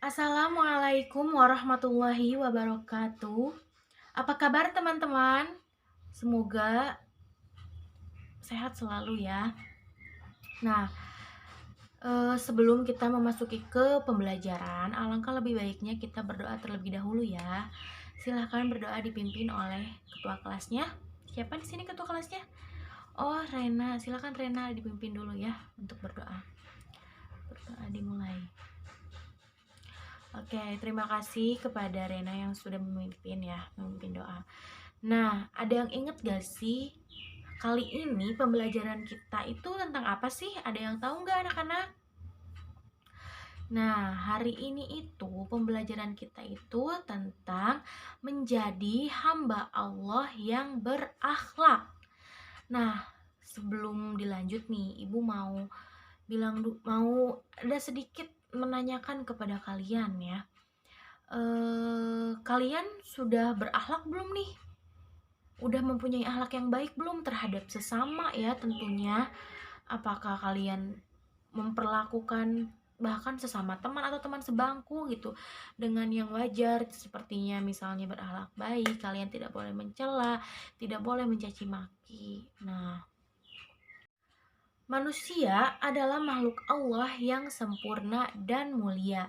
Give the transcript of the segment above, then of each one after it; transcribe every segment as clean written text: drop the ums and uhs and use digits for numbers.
Assalamualaikum warahmatullahi wabarakatuh. Apa kabar teman-teman? Semoga sehat selalu ya. Nah, sebelum kita memasuki ke pembelajaran, alangkah lebih baiknya kita berdoa terlebih dahulu ya. Silahkan berdoa dipimpin oleh ketua kelasnya. Siapa di sini ketua kelasnya? Oh, Rena. Silahkan Rena dipimpin dulu ya untuk berdoa. Berdoa dimulai. Oke, terima kasih kepada Rena yang sudah memimpin doa. Nah, ada yang inget gak sih? Kali ini pembelajaran kita itu tentang apa sih? Ada yang tahu nggak anak-anak? Nah, hari ini itu pembelajaran kita itu tentang menjadi hamba Allah yang berakhlak. Nah, sebelum dilanjut nih, Ibu mau ada sedikit menanyakan kepada kalian ya. Kalian sudah berakhlak belum nih? Udah mempunyai akhlak yang baik belum terhadap sesama ya tentunya? Apakah kalian memperlakukan bahkan sesama teman atau teman sebangku gitu dengan yang wajar, sepertinya misalnya berakhlak baik, kalian tidak boleh mencela, tidak boleh mencaci maki. Nah, manusia adalah makhluk Allah yang sempurna dan mulia.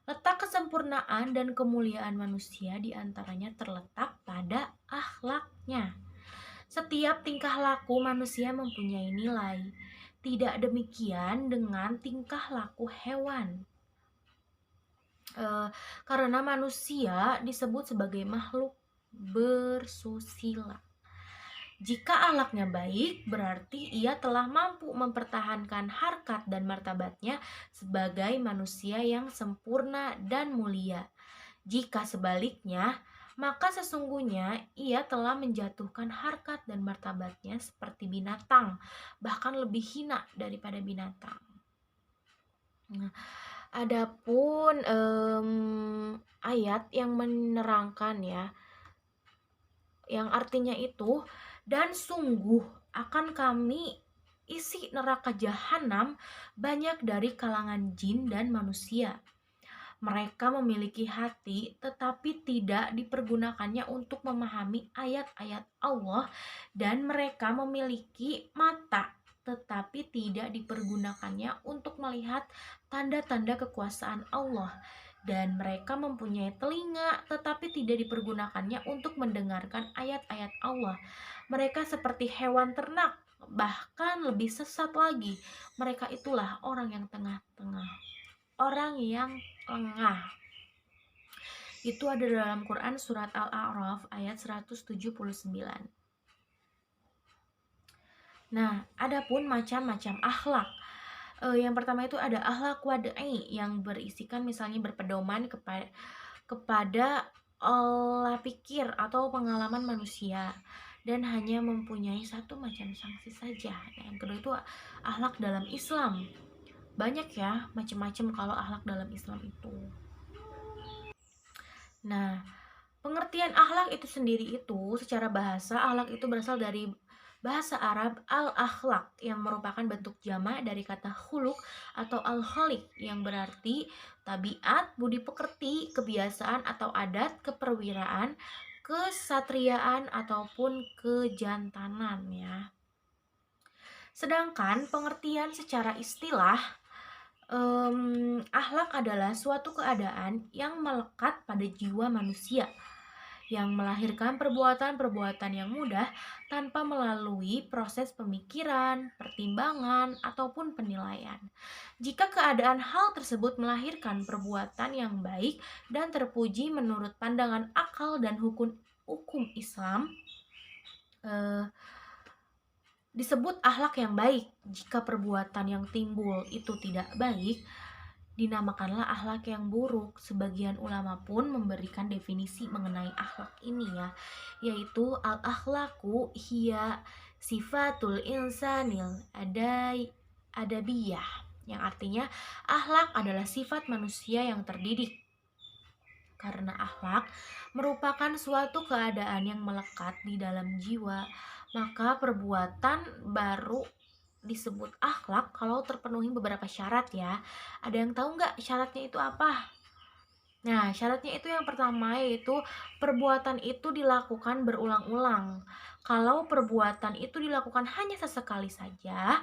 Letak kesempurnaan dan kemuliaan manusia diantaranya terletak pada akhlaknya. Setiap tingkah laku manusia mempunyai nilai. Tidak demikian dengan tingkah laku hewan. Karena manusia disebut sebagai makhluk bersusila. Jika akhlaknya baik, berarti ia telah mampu mempertahankan harkat dan martabatnya sebagai manusia yang sempurna dan mulia. Jika sebaliknya, maka sesungguhnya ia telah menjatuhkan harkat dan martabatnya seperti binatang, bahkan lebih hina daripada binatang. Nah, adapun ayat yang menerangkan ya, yang artinya itu, dan sungguh akan kami isi neraka jahanam banyak dari kalangan jin dan manusia. Mereka memiliki hati tetapi tidak dipergunakannya untuk memahami ayat-ayat Allah, dan mereka memiliki mata tetapi tidak dipergunakannya untuk melihat tanda-tanda kekuasaan Allah, dan mereka mempunyai telinga tetapi tidak dipergunakannya untuk mendengarkan ayat-ayat Allah. Mereka seperti hewan ternak, bahkan lebih sesat lagi. Mereka itulah orang yang tengah-tengah, orang yang lengah. Itu ada dalam Quran surat Al-A'raf ayat 179. Nah, adapun macam-macam akhlak. Yang pertama itu ada akhlak wad'i yang berisikan misalnya berpedoman kepada olah pikir atau pengalaman manusia dan hanya mempunyai satu macam sanksi saja. Yang kedua itu akhlak dalam Islam. Banyak ya macam-macam kalau akhlak dalam Islam itu. Nah, pengertian akhlak itu sendiri itu secara bahasa, akhlak itu berasal dari bahasa Arab al-akhlak yang merupakan bentuk jamak dari kata khuluq atau al-khaliq yang berarti tabiat, budi pekerti, kebiasaan atau adat, keperwiraan, kesatriaan ataupun kejantanan ya. Sedangkan pengertian secara istilah, akhlak adalah suatu keadaan yang melekat pada jiwa manusia, yang melahirkan perbuatan-perbuatan yang mudah tanpa melalui proses pemikiran, pertimbangan, ataupun penilaian. Jika keadaan hal tersebut melahirkan perbuatan yang baik dan terpuji menurut pandangan akal dan hukum Islam, disebut akhlak yang baik. Jika perbuatan yang timbul itu tidak baik, dinamakanlah akhlak yang buruk. Sebagian ulama pun memberikan definisi mengenai akhlak ini ya, yaitu al-akhlaku hiya sifatul insanil adabiyah, yang artinya akhlak adalah sifat manusia yang terdidik. Karena akhlak merupakan suatu keadaan yang melekat di dalam jiwa, maka perbuatan baru disebut akhlak kalau terpenuhi beberapa syarat ya. Ada yang tahu nggak syaratnya itu apa? Nah, syaratnya itu yang pertama yaitu perbuatan itu dilakukan berulang-ulang. Kalau perbuatan itu dilakukan hanya sesekali saja,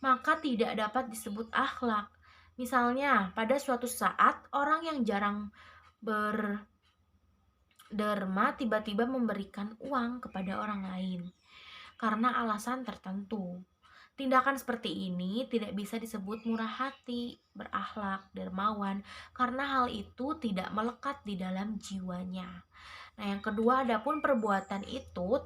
maka tidak dapat disebut akhlak. Misalnya, pada suatu saat orang yang jarang berderma tiba-tiba memberikan uang kepada orang lain karena alasan tertentu. Tindakan seperti ini tidak bisa disebut murah hati, berakhlak, dermawan, karena hal itu tidak melekat di dalam jiwanya. Nah, yang kedua, adapun perbuatan itu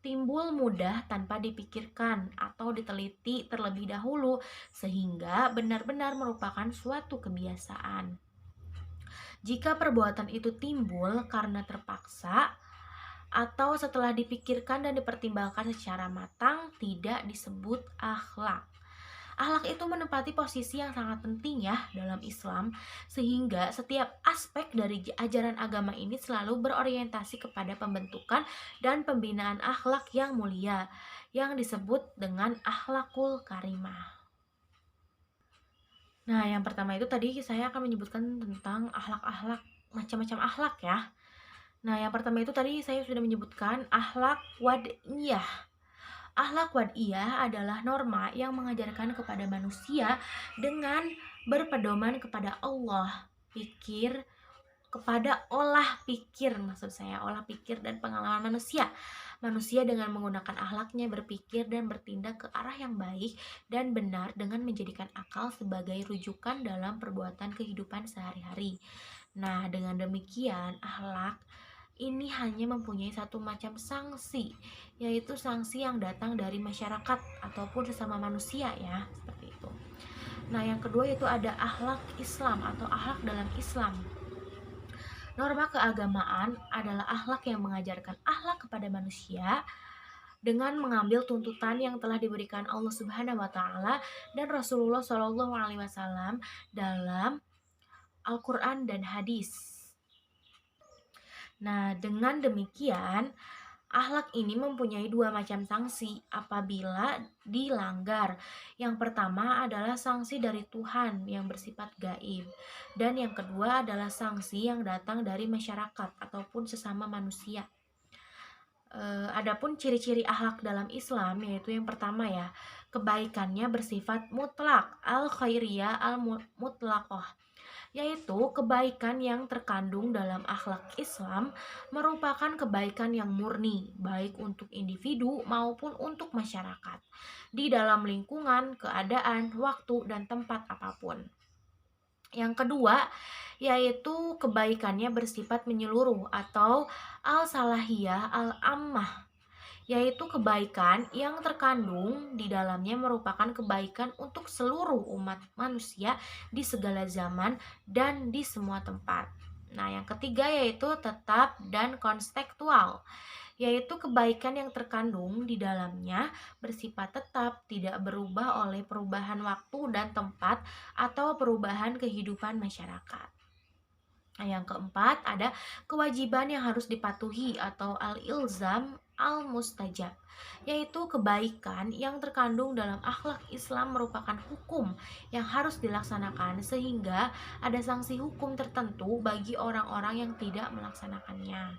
timbul mudah tanpa dipikirkan atau diteliti terlebih dahulu, sehingga benar-benar merupakan suatu kebiasaan. Jika perbuatan itu timbul karena terpaksa atau setelah dipikirkan dan dipertimbangkan secara matang, tidak disebut akhlak. Akhlak itu menempati posisi yang sangat penting ya dalam Islam, sehingga setiap aspek dari ajaran agama ini selalu berorientasi kepada pembentukan dan pembinaan akhlak yang mulia, yang disebut dengan akhlakul karimah. Nah, yang pertama itu tadi saya akan menyebutkan tentang akhlak-akhlak, macam-macam akhlak ya. Nah, yang pertama itu tadi saya sudah menyebutkan akhlak wad'iyah. Akhlak wad'iyah adalah norma yang mengajarkan kepada manusia dengan berpedoman kepada Allah, pikir kepada olah pikir, maksud saya olah pikir dan pengalaman manusia. Manusia dengan menggunakan akhlaknya berpikir dan bertindak ke arah yang baik dan benar dengan menjadikan akal sebagai rujukan dalam perbuatan kehidupan sehari-hari. Nah, dengan demikian akhlak ini hanya mempunyai satu macam sanksi, yaitu sanksi yang datang dari masyarakat ataupun sesama manusia ya, seperti itu. Nah, yang kedua itu ada akhlak Islam atau akhlak dalam Islam. Norma keagamaan adalah akhlak yang mengajarkan akhlak kepada manusia dengan mengambil tuntutan yang telah diberikan Allah Subhanahu wa taala dan Rasulullah Shallallahu alaihi wasallam dalam Al-Qur'an dan hadis. Nah, dengan demikian akhlak ini mempunyai dua macam sanksi apabila dilanggar. Yang pertama adalah sanksi dari Tuhan yang bersifat gaib, dan yang kedua adalah sanksi yang datang dari masyarakat ataupun sesama manusia. Adapun ciri-ciri akhlak dalam Islam yaitu yang pertama ya, kebaikannya bersifat mutlak, al-khairiyah al-mutlaqah, yaitu kebaikan yang terkandung dalam akhlak Islam merupakan kebaikan yang murni, baik untuk individu maupun untuk masyarakat, di dalam lingkungan, keadaan, waktu, dan tempat apapun. Yang kedua, yaitu kebaikannya bersifat menyeluruh atau al-salahiyah al-ammah, yaitu kebaikan yang terkandung di dalamnya merupakan kebaikan untuk seluruh umat manusia di segala zaman dan di semua tempat. Nah, yang ketiga yaitu tetap dan kontekstual, yaitu kebaikan yang terkandung di dalamnya bersifat tetap, tidak berubah oleh perubahan waktu dan tempat atau perubahan kehidupan masyarakat. Nah, yang keempat ada kewajiban yang harus dipatuhi atau al-ilzam al-mustajab, yaitu kebaikan yang terkandung dalam akhlak Islam merupakan hukum yang harus dilaksanakan sehingga ada sanksi hukum tertentu bagi orang-orang yang tidak melaksanakannya.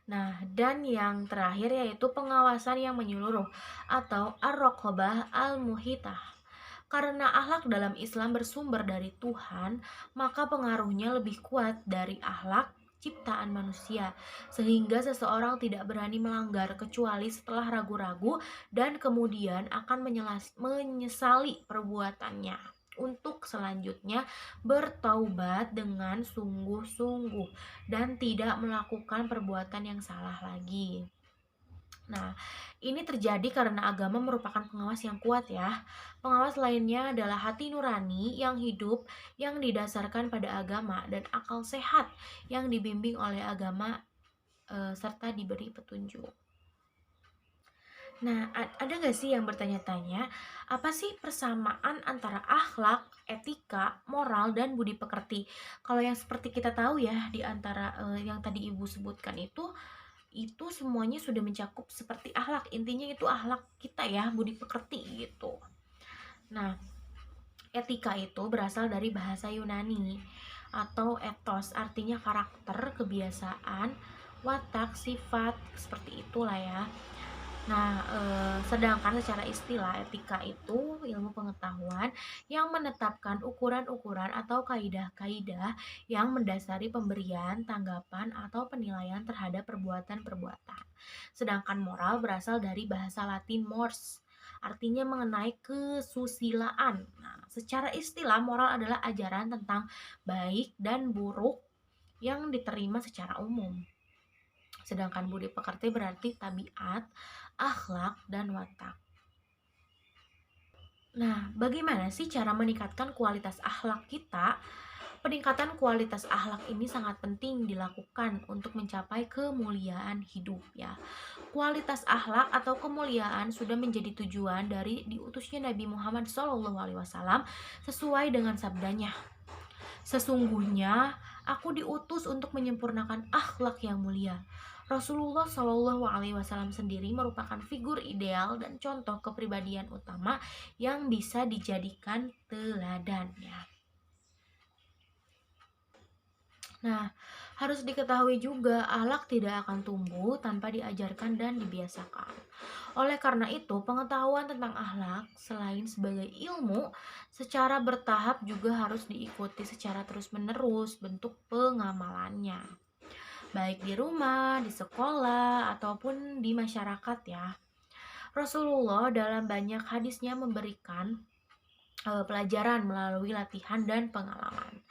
Nah, dan yang terakhir yaitu pengawasan yang menyeluruh atau ar-raqabah al-muhitah. Karena akhlak dalam Islam bersumber dari Tuhan, maka pengaruhnya lebih kuat dari akhlak ciptaan manusia, sehingga seseorang tidak berani melanggar kecuali setelah ragu-ragu dan kemudian akan menyesali perbuatannya. Untuk selanjutnya bertaubat dengan sungguh-sungguh dan tidak melakukan perbuatan yang salah lagi. Nah, ini terjadi karena agama merupakan pengawas yang kuat ya. Pengawas lainnya adalah hati nurani yang hidup, yang didasarkan pada agama, dan akal sehat yang dibimbing oleh agama serta diberi petunjuk. Nah, ada nggak sih yang bertanya-tanya, apa sih persamaan antara akhlak, etika, moral, dan budi pekerti? Kalau yang seperti kita tahu ya, di antara yang tadi Ibu sebutkan itu semuanya sudah mencakup seperti akhlak. Intinya itu akhlak kita ya, budi pekerti gitu. Nah, Etika itu berasal dari bahasa Yunani atau ethos, artinya karakter, kebiasaan, watak, sifat, seperti itulah ya. Nah, sedangkan secara istilah etika itu ilmu pengetahuan yang menetapkan ukuran-ukuran atau kaidah-kaidah yang mendasari pemberian, tanggapan, atau penilaian terhadap perbuatan-perbuatan. Sedangkan moral berasal dari bahasa Latin mors, artinya mengenai kesusilaan. Nah, secara istilah moral adalah ajaran tentang baik dan buruk yang diterima secara umum. Sedangkan budi pekerti berarti tabiat, akhlak, dan watak. Nah, bagaimana sih cara meningkatkan kualitas akhlak kita? Peningkatan kualitas akhlak ini sangat penting dilakukan untuk mencapai kemuliaan hidup ya. Kualitas akhlak atau kemuliaan sudah menjadi tujuan dari diutusnya Nabi Muhammad SAW sesuai dengan sabdanya. Sesungguhnya aku diutus untuk menyempurnakan akhlak yang mulia. Rasulullah Shallallahu Alaihi Wasallam sendiri merupakan figur ideal dan contoh kepribadian utama yang bisa dijadikan teladan ya. Nah, harus diketahui juga akhlak tidak akan tumbuh tanpa diajarkan dan dibiasakan. Oleh karena itu, pengetahuan tentang akhlak selain sebagai ilmu, secara bertahap juga harus diikuti secara terus-menerus bentuk pengamalannya. Baik di rumah, di sekolah, ataupun di masyarakat ya. Rasulullah dalam banyak hadisnya memberikan pelajaran melalui latihan dan pengalaman.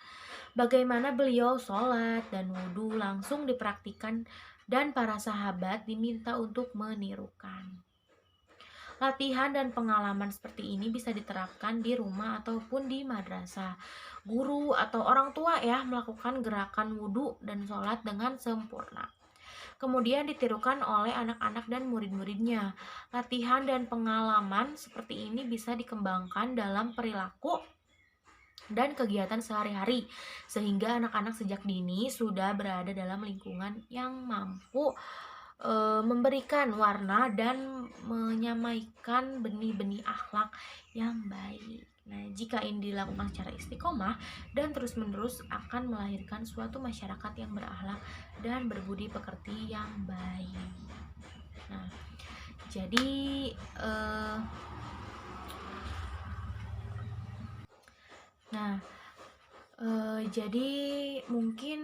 Bagaimana beliau sholat dan wudhu langsung dipraktikkan dan para sahabat diminta untuk menirukan. Latihan dan pengalaman seperti ini bisa diterapkan di rumah ataupun di madrasah. Guru atau orang tua ya melakukan gerakan wudhu dan sholat dengan sempurna. Kemudian ditirukan oleh anak-anak dan murid-muridnya. Latihan dan pengalaman seperti ini bisa dikembangkan dalam perilaku dan kegiatan sehari-hari sehingga anak-anak sejak dini sudah berada dalam lingkungan yang mampu memberikan warna dan menyamaikan benih-benih akhlak yang baik. Nah, jika ini dilakukan secara istiqomah dan terus-menerus akan melahirkan suatu masyarakat yang berakhlak dan berbudi pekerti yang baik. Nah, jadi jadi mungkin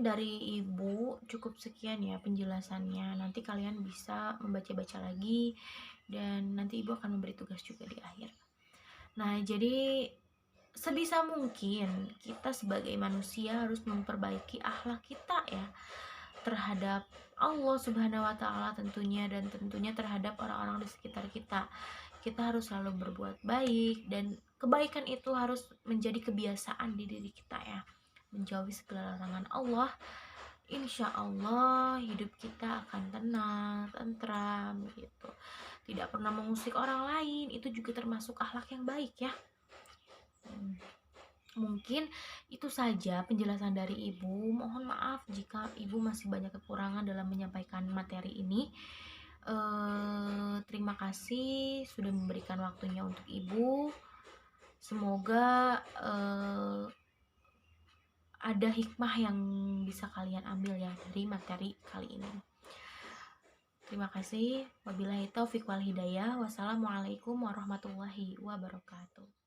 dari ibu cukup sekian ya penjelasannya. Nanti kalian bisa membaca-baca lagi dan nanti ibu akan memberi tugas juga di akhir. Nah, jadi sebisa mungkin kita sebagai manusia harus memperbaiki akhlak kita ya terhadap Allah Subhanahu wa taala tentunya dan tentunya terhadap orang-orang di sekitar kita. Kita harus selalu berbuat baik dan kebaikan itu harus menjadi kebiasaan di diri kita ya. Menjauhi segala larangan Allah. Insya Allah hidup kita akan tenang, tentram gitu. Tidak pernah mengusik orang lain, itu juga termasuk akhlak yang baik ya. Mungkin itu saja penjelasan dari ibu. Mohon maaf jika ibu masih banyak kekurangan dalam menyampaikan materi ini. Terima kasih sudah memberikan waktunya untuk ibu. Semoga ada hikmah yang bisa kalian ambil ya dari materi kali ini. Terima kasih. Wabillahi taufiq wal hidayah. Wassalamualaikum warahmatullahi wabarakatuh.